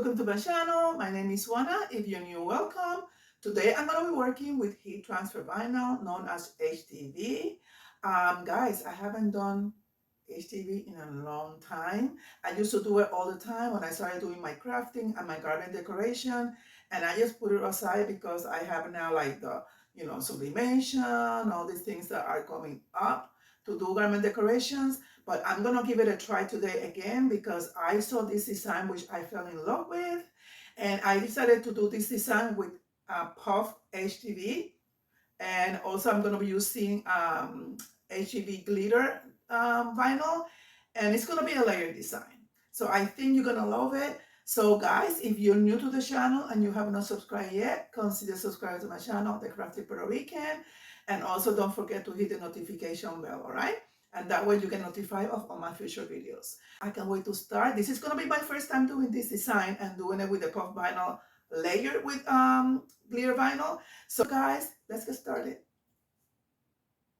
welcome to my channel. My name is Juana. If you're new, welcome. Today I'm going to be working with heat transfer vinyl known as HTV. Guys, I haven't done HTV in a long time. I used to do it all the time when I started doing my crafting and my garden decoration, and I just put it aside because I have now like the, sublimation, all these things that are coming up to do garment decorations. But I'm gonna give it a try today again because I saw this design which I fell in love with, and I decided to do this design with Puff HTV, and also I'm gonna be using HTV glitter vinyl, and it's gonna be a layered design. So I think you're gonna love it. So guys, if you're new to the channel and you have not subscribed yet, consider subscribing to my channel, The Crafty Puerto Rican, and also don't forget to hit the notification bell, all right? And that way you get notified of all my future videos. I can't wait to start. This is gonna be my first time doing this design and doing it with the puff vinyl layered with glitter vinyl. So guys, let's get started.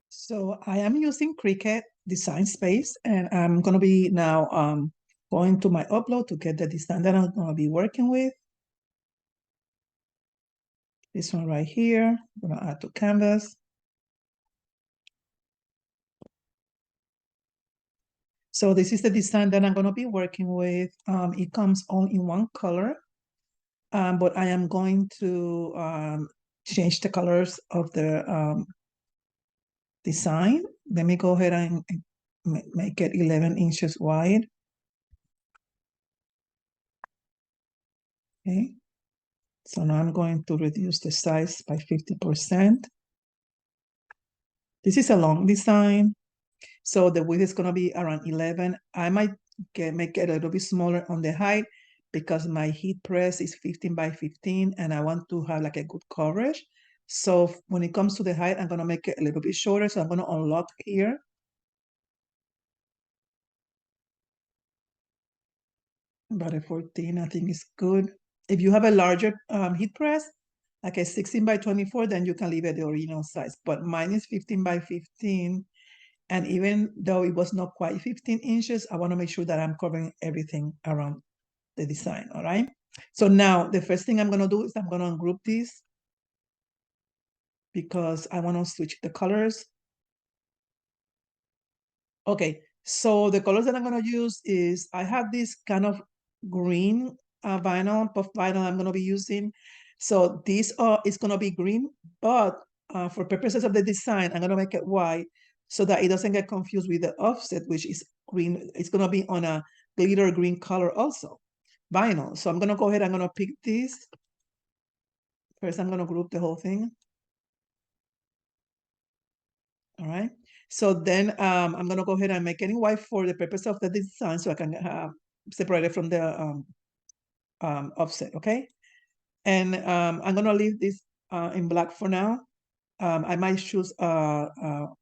So I am using Cricut Design Space, and I'm gonna be now going to my upload to get the design that I'm gonna be working with. This one right here, I'm gonna add to canvas. So this is the design that I'm gonna be working with. It comes all in one color, but I am going to change the colors of the design. Let me go ahead and make it 11 inches wide. Okay. So now I'm going to reduce the size by 50%. This is a long design, so the width is going to be around 11. I might make it a little bit smaller on the height because my heat press is 15 by 15 and I want to have like a good coverage. So when it comes to the height, I'm going to make it a little bit shorter. So I'm going to unlock here. About a 14, I think is good. If you have a larger heat press, like a 16 by 24, then you can leave it the original size. But mine is 15 by 15. And even though it was not quite 15 inches, I want to make sure that I'm covering everything around the design, all right? So now the first thing I'm going to do is I'm going to ungroup these because I want to switch the colors. Okay, so the colors that I'm going to use is, I have this kind of green vinyl, puff vinyl I'm going to be using. So this is going to be green, but for purposes of the design, I'm going to make it white so that it doesn't get confused with the offset, which is green. It's going to be on a glitter green color also, vinyl. So I'm going to go ahead, I'm going to pick this. First, I'm going to group the whole thing. All right. So then I'm going to go ahead and make it in white for the purpose of the design so I can separate it from the offset, okay? And I'm going to leave this in black for now. I might choose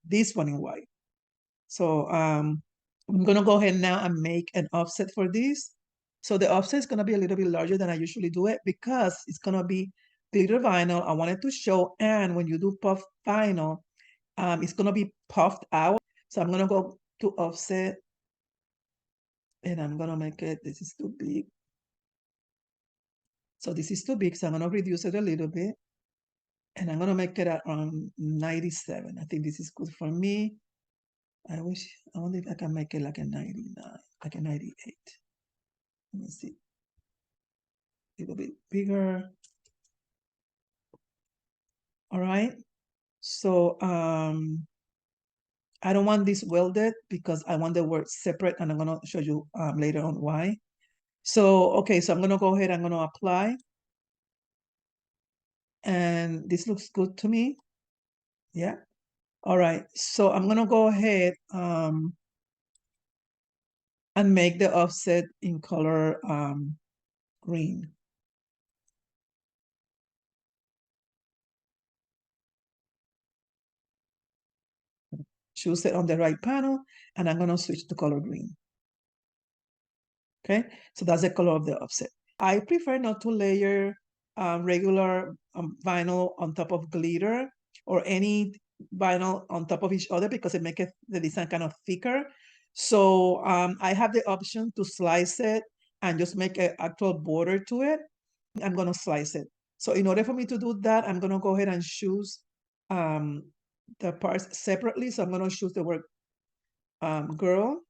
this one in white. So I'm going to go ahead now and make an offset for this. So the offset is going to be a little bit larger than I usually do it because it's going to be glitter vinyl. I wanted to show, and when you do puff vinyl, it's going to be puffed out. So I'm going to go to offset and I'm going to make it, this is too big. So this is too big, so I'm going to reduce it a little bit. And I'm going to make it around 97. I think this is good for me. I wonder if I can make it like a 99, like a 98. Let me see. A little bit bigger. All right. So I don't want this welded because I want the work separate, and I'm going to show you later on why. So, okay, so I'm going to go ahead, I'm going to apply. And this looks good to me. Yeah. All right. So I'm going to go ahead and make the offset in color green. Choose it on the right panel, and I'm going to switch to color green. Okay, so that's the color of the offset. I prefer not to layer regular vinyl on top of glitter or any vinyl on top of each other because it makes the design kind of thicker. So I have the option to slice it and just make an actual border to it, I'm going to slice it. So in order for me to do that, I'm going to go ahead and choose the parts separately. So I'm going to choose the word girl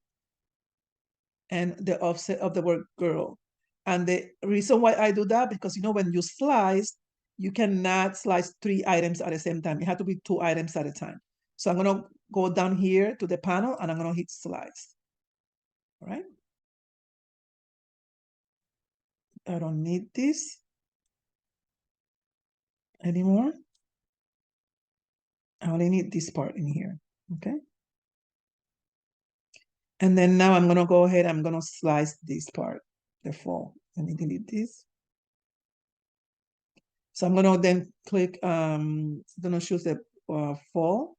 and the offset of the word girl. And the reason why I do that, because when you slice, you cannot slice 3 items at the same time. It has to be 2 items at a time. So I'm going to go down here to the panel and I'm going to hit slice. All right. I don't need this anymore. I only need this part in here. Okay. And then now I'm going to go ahead, I'm going to slice this part, the fall. Let me delete this. So I'm going to then click, I'm going to choose the fall.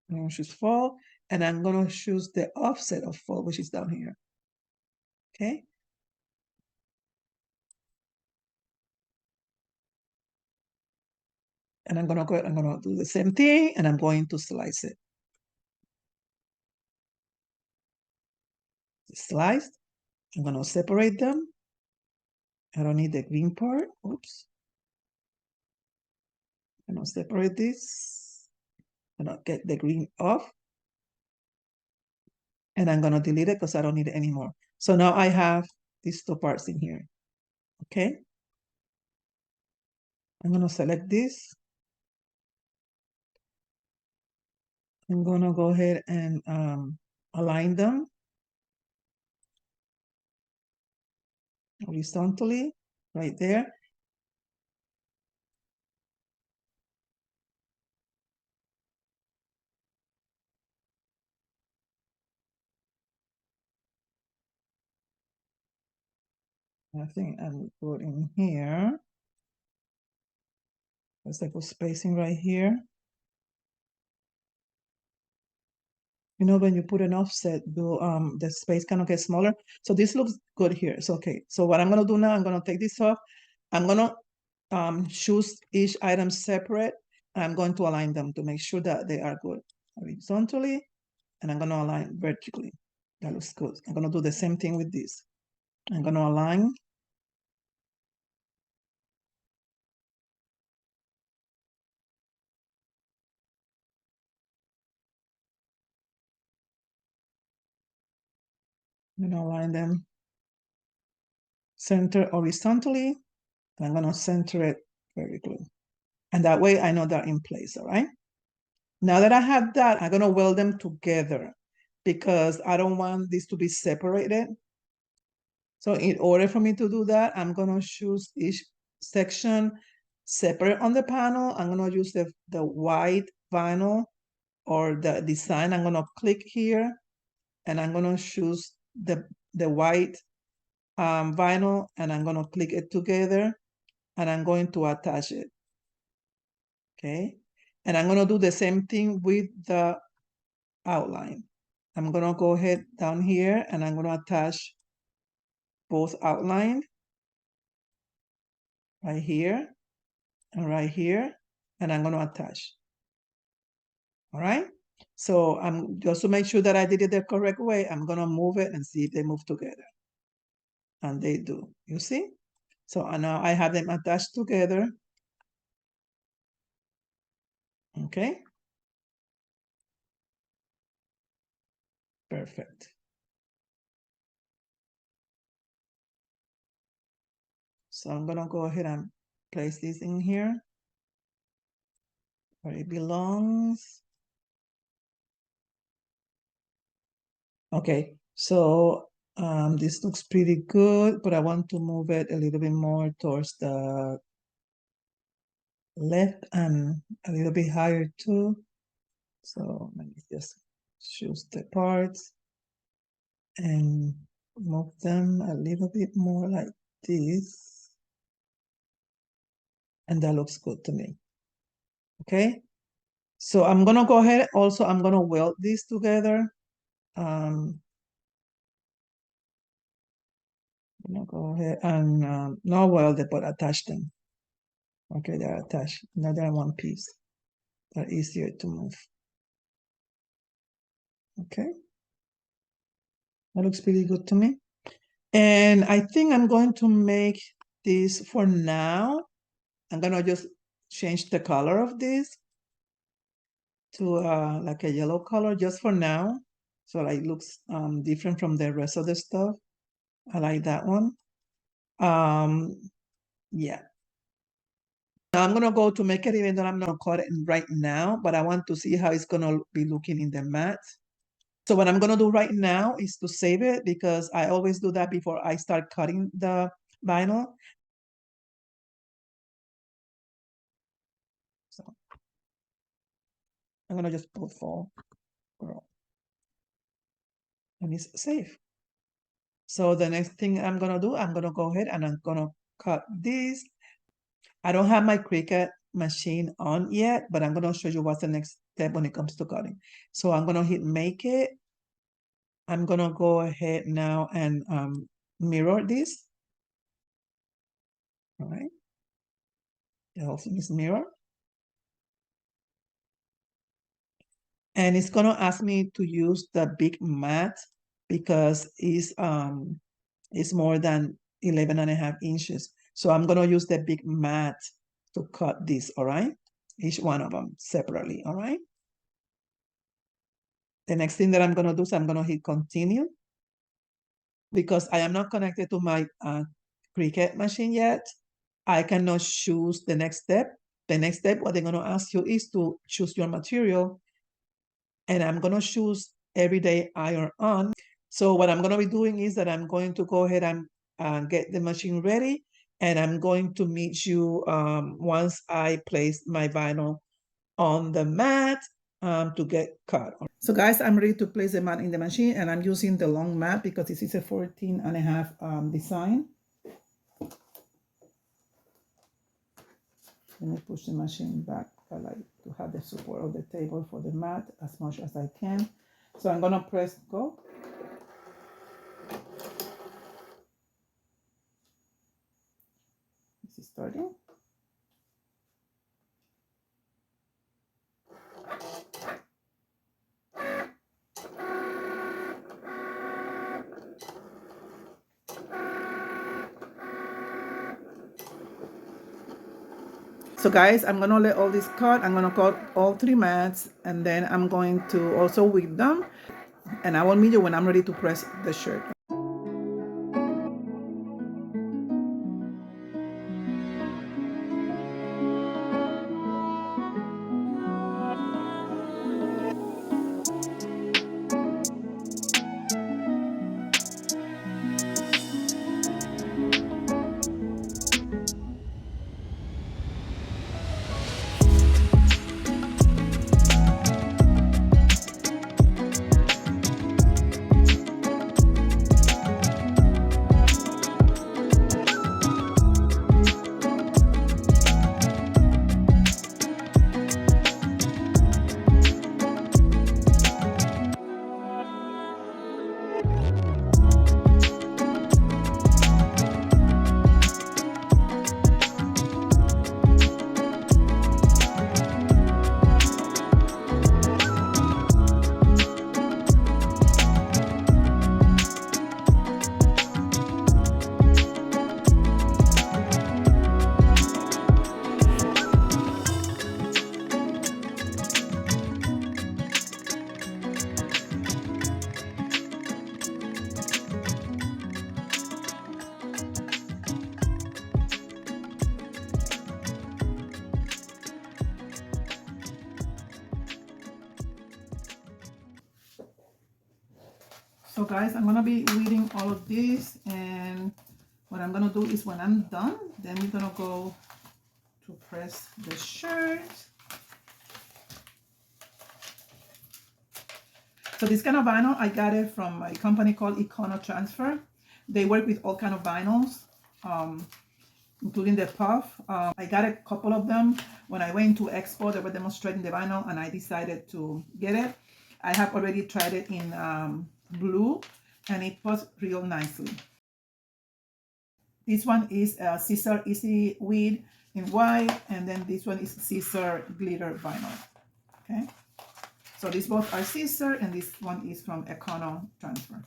I'm going to choose fall, and I'm going to choose the offset of fall, which is down here. Okay. And I'm going to do the same thing, and I'm going to slice it. Sliced. I'm going to separate them. I don't need the green part. Oops. I'm going to separate this. I'm going to get the green off. And I'm going to delete it because I don't need it anymore. So now I have these 2 parts in here. Okay. I'm going to select this. I'm going to go ahead and align them horizontally right there. I think I'm good in here. Let's like spacing right here. When you put an offset, the space kind of gets smaller. So this looks good here. It's okay. So what I'm going to do now, I'm going to take this off. I'm going to choose each item separate. I'm going to align them to make sure that they are good horizontally, and I'm going to align vertically. That looks good. I'm going to do the same thing with this. I'm going to align. I'm going to align them center horizontally. I'm going to center it vertically. And that way I know they're in place, all right? Now that I have that, I'm going to weld them together because I don't want this to be separated. So in order for me to do that, I'm going to choose each section separate on the panel. I'm going to use the white vinyl or the design. I'm going to click here and I'm going to choose the white vinyl and I'm going to click it together and I'm going to attach it. Okay. And I'm going to do the same thing with the outline. I'm going to go ahead down here and I'm going to attach both outline right here and right here, and I'm going to attach. All right. So I'm just to make sure that I did it the correct way, I'm going to move it and see if they move together. And they do. You see? So now I have them attached together. Okay. Perfect. So I'm going to go ahead and place this in here where it belongs. Okay, so this looks pretty good, but I want to move it a little bit more towards the left and a little bit higher too. So let me just choose the parts and move them a little bit more like this. And that looks good to me. Okay, so I'm gonna go ahead. Also, I'm gonna weld these together. I'm gonna go ahead and not weld it, but attach them. Okay, they're attached. Now they're one piece. They're easier to move. Okay, that looks pretty good to me. And I think I'm going to make this for now. I'm gonna just change the color of this to like a yellow color just for now. So like it looks different from the rest of the stuff. I like that one. Yeah. Now I'm gonna go to make it even though I'm not cut it right now, but I want to see how it's gonna be looking in the mat. So what I'm gonna do right now is to save it because I always do that before I start cutting the vinyl. So I'm gonna just put fall girl and it's safe. So the next thing I'm gonna do, I'm gonna go ahead and I'm gonna cut this. I don't have my Cricut machine on yet, but I'm gonna show you what's the next step when it comes to cutting. So I'm gonna hit make it. I'm gonna go ahead now and mirror this. All right. The whole thing is mirror. And it's gonna ask me to use the big mat because it's more than 11.5 inches. So I'm gonna use the big mat to cut this, all right? Each one of them separately, all right? The next thing that I'm gonna do is I'm gonna hit continue because I am not connected to my Cricut machine yet. I cannot choose the next step. The next step, what they're gonna ask you is to choose your material, and I'm gonna choose everyday iron on. So what I'm gonna be doing is that I'm going to go ahead and get the machine ready, and I'm going to meet you once I place my vinyl on the mat to get cut. So guys, I'm ready to place the mat in the machine, and I'm using the long mat because this is a 14.5 design. Let me push the machine back. I like to have the support of the table for the mat as much as I can. So I'm gonna press go. This is starting. So guys, I'm gonna let all this cut. I'm gonna cut all 3 mats, and then I'm going to also weave them, and I will meet you when I'm ready to press the shirt. So guys, I'm gonna be weeding all of this, and what I'm gonna do is when I'm done, then we're gonna go to press the shirt. So this kind of vinyl, I got it from a company called Econo Transfer. They work with all kind of vinyls, including the Puff. I got a couple of them. When I went to Expo, they were demonstrating the vinyl, and I decided to get it. I have already tried it in blue, and it was real nicely. This one is Siser Easy Weed in white, and then this one is Siser Glitter Vinyl. Okay. So these both are Siser, and this one is from Econo Transfer.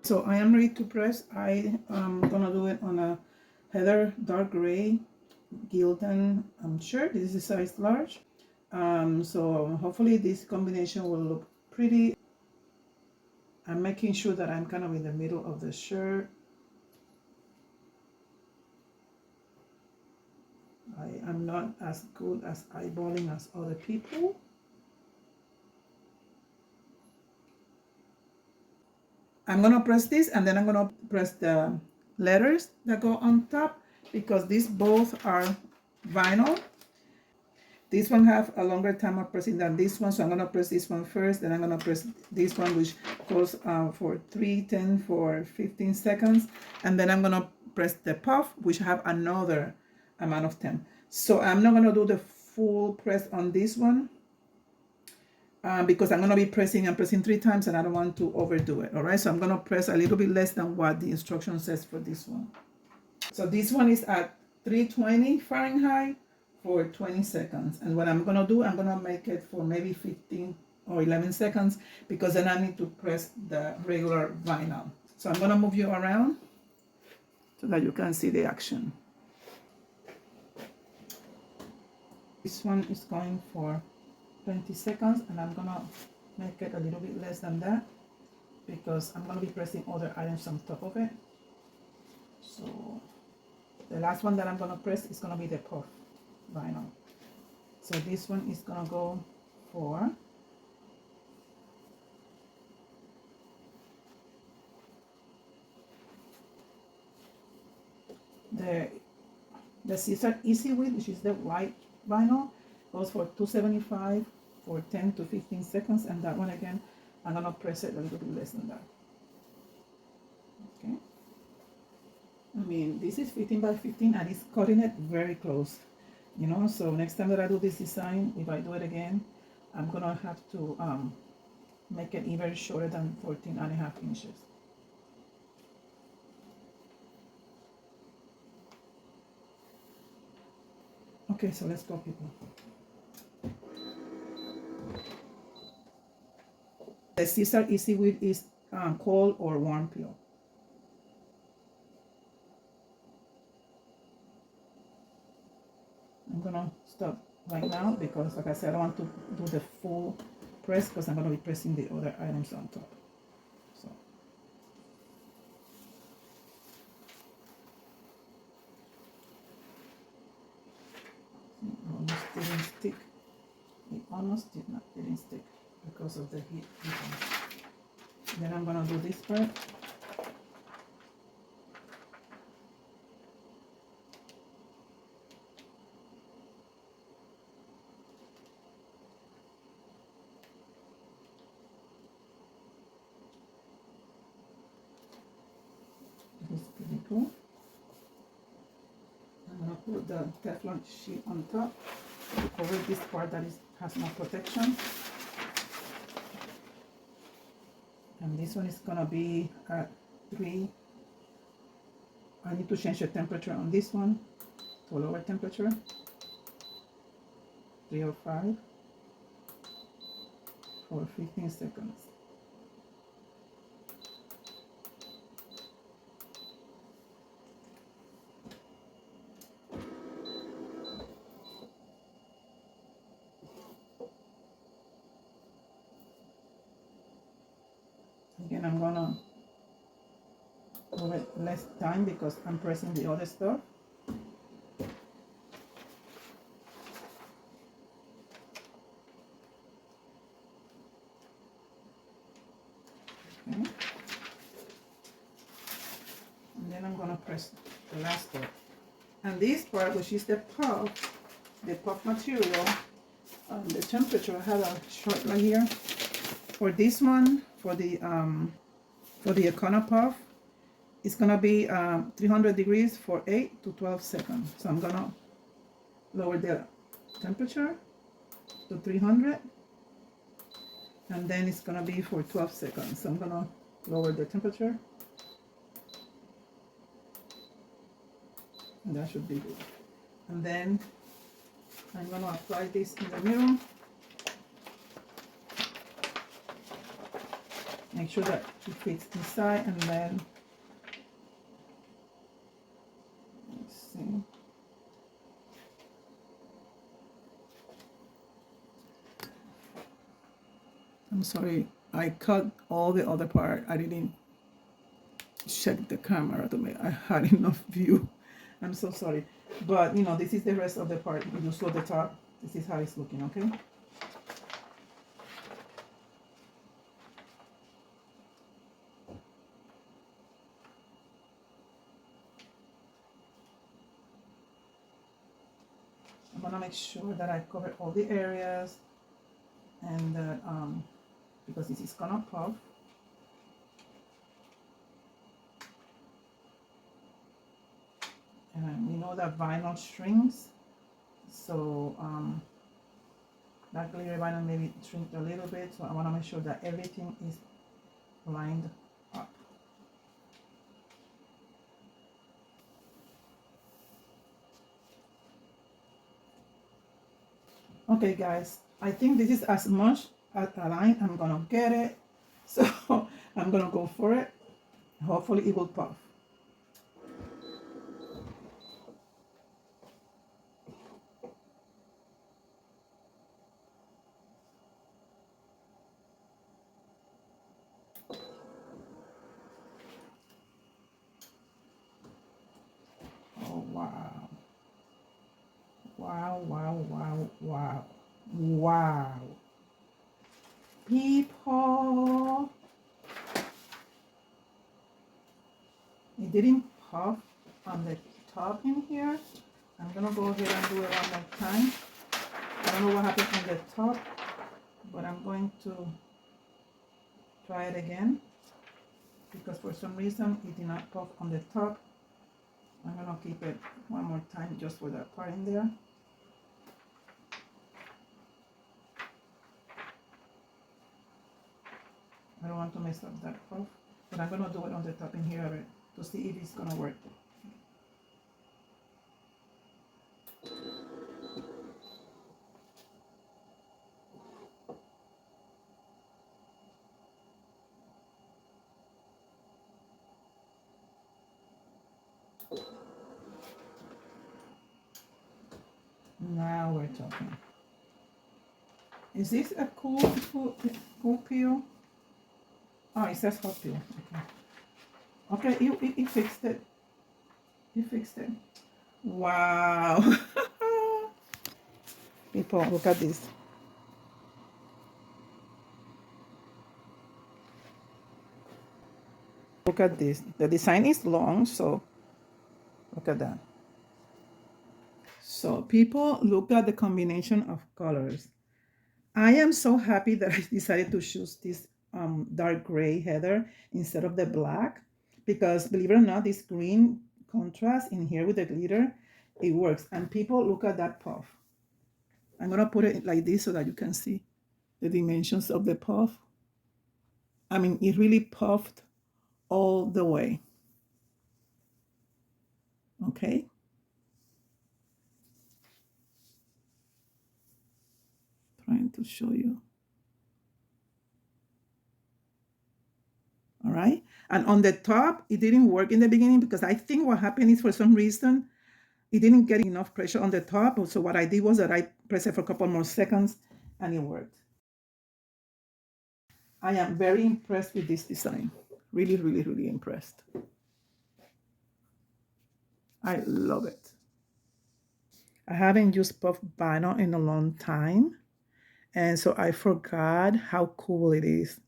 So I am ready to press. I am gonna do it on a heather dark gray Gildan shirt. This is size large. So hopefully this combination will look pretty. I'm making sure that I'm kind of in the middle of the shirt. I am not as good as eyeballing as other people. I'm gonna press this, and then I'm gonna press the letters that go on top, because these both are vinyl. This one have a longer time of pressing than this one, so I'm gonna press this one first, then I'm gonna press this one, which goes for 3, 10, for 15 seconds, and then I'm gonna press the puff, which have another amount of time. So I'm not gonna do the full press on this one, because I'm gonna be pressing and pressing 3 times, and I don't want to overdo it. All right, so I'm gonna press a little bit less than what the instruction says for this one. So this one is at 320 Fahrenheit for 20 seconds. And what I'm gonna do, I'm gonna make it for maybe 15 or 11 seconds, because then I need to press the regular vinyl. So I'm gonna move you around so that you can see the action. This one is going for 20 seconds, and I'm gonna make it a little bit less than that, because I'm gonna be pressing other items on top of it. So the last one that I'm gonna press is gonna be the puff vinyl. So this one is gonna go for the Siser Easy Weed, which is the white vinyl, goes for 275 for 10 to 15 seconds, and that one again, I'm gonna press it a little bit less than that. Okay. I mean, this is 15 by 15, and it's cutting it very close, you know. So next time that I do this design, if I do it again, I'm gonna have to make it even shorter than 14.5 inches. Okay, so let's go, people. The Siser Easy Weed is cold or warm peel. I'm gonna stop right now, because like I said, I want to do the full press, because I'm gonna be pressing the other items on top. So it almost didn't stick. It almost didn't stick because of the heat. Then I'm gonna do this part. This is pretty cool. I'm gonna put the Teflon sheet on top to cover this part that has no protection. And this one is gonna be at 3. I need to change the temperature on this one to a lower temperature, 305 for 15 seconds. Again, I'm gonna give it less time because I'm pressing the other stuff. Okay. as the last part. And this part, which is the puff material, the temperature, I have a chart right here. For this one, for the Econo Puff, it's gonna be 300 degrees for 8 to 12 seconds. So I'm gonna lower the temperature to 300, and then it's gonna be for 12 seconds. So I'm gonna lower the temperature, and that should be good. And then I'm gonna apply this in the middle. Make sure that it fits inside, and then let's see. I'm sorry, I cut all the other part. I didn't check the camera to make I had enough view. I'm so sorry. But you know, this is the rest of the part. If you saw the top, this is how it's looking, okay? I'm gonna make sure that I cover all the areas, and that because this is gonna puff. And we know that vinyl shrinks, so that glitter vinyl maybe shrink a little bit, so I want to make sure that everything is lined up. Okay guys, I think this is as much as aligned I'm gonna get it, so I'm gonna go for it. Hopefully it will puff. Oh wow. Wow, wow, wow, wow. Wow. People, it didn't puff on the top in here. I'm gonna go ahead and do it one more time. I don't know what happened on the top, but I'm going to try it again, because for some reason it did not puff on the top. I'm gonna keep it one more time just for that part in there. I don't want to mess up that puff, but I'm gonna do it on the top in here to see if it's gonna work. Now we're talking. Is this a cool peel? Oh, it says hot peel. Okay. Okay, it fixed it. It fixed it. Wow. People, look at this. Look at this. The design is long, so look at that. So people, look at the combination of colors. I am so happy that I decided to choose this dark gray heather instead of the black, because believe it or not, this green contrast in here with the glitter, it works. And people, look at that puff. I'm gonna put it like this so that you can see the dimensions of the puff. I mean, it really puffed all the way. Okay. Trying to show you. All right. And on the top, it didn't work in the beginning, because I think what happened is, for some reason, it didn't get enough pressure on the top. So what I did was that I pressed it for a couple more seconds, and it worked. I am very impressed with this design. Really, really, really impressed. I love it. I haven't used puff vinyl in a long time, and so I forgot how cool it is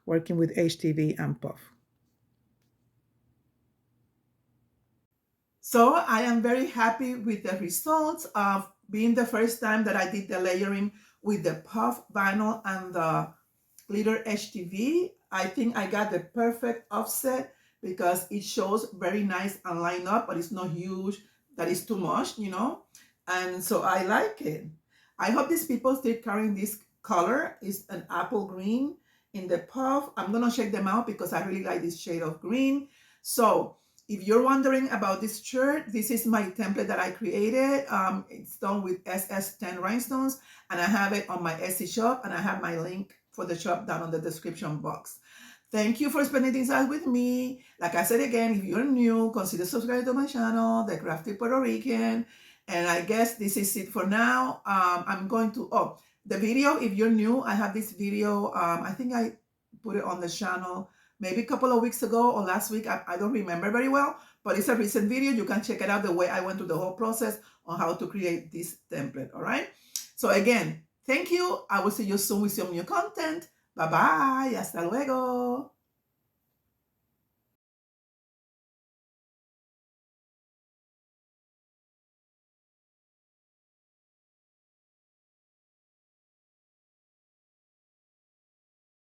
working with HTV and puff. So I am very happy with the results of being the first time that I did the layering with the puff vinyl and the glitter HTV. I think I got the perfect offset because it shows very nice and line up, but it's not huge that is too much, you know. And so I like it. I hope these people still carrying this color. It's an apple green in the puff. I'm gonna check them out because I really like this shade of green. So if you're wondering about this shirt, this is my template that I created. It's done with SS10 rhinestones, and I have it on my Etsy shop, and I have my link for the shop down on the description box. Thank you for spending this time with me. Like I said again, if you're new, consider subscribing to my channel, The Crafty Puerto Rican. And I guess this is it for now. I'm going to, the video, if you're new, I have this video. I think I put it on the channel maybe a couple of weeks ago or last week. I don't remember very well, but it's a recent video. You can check it out the way I went through the whole process on how to create this template. All right. So again, thank you. I will see you soon with some new content. Bye bye. Hasta luego.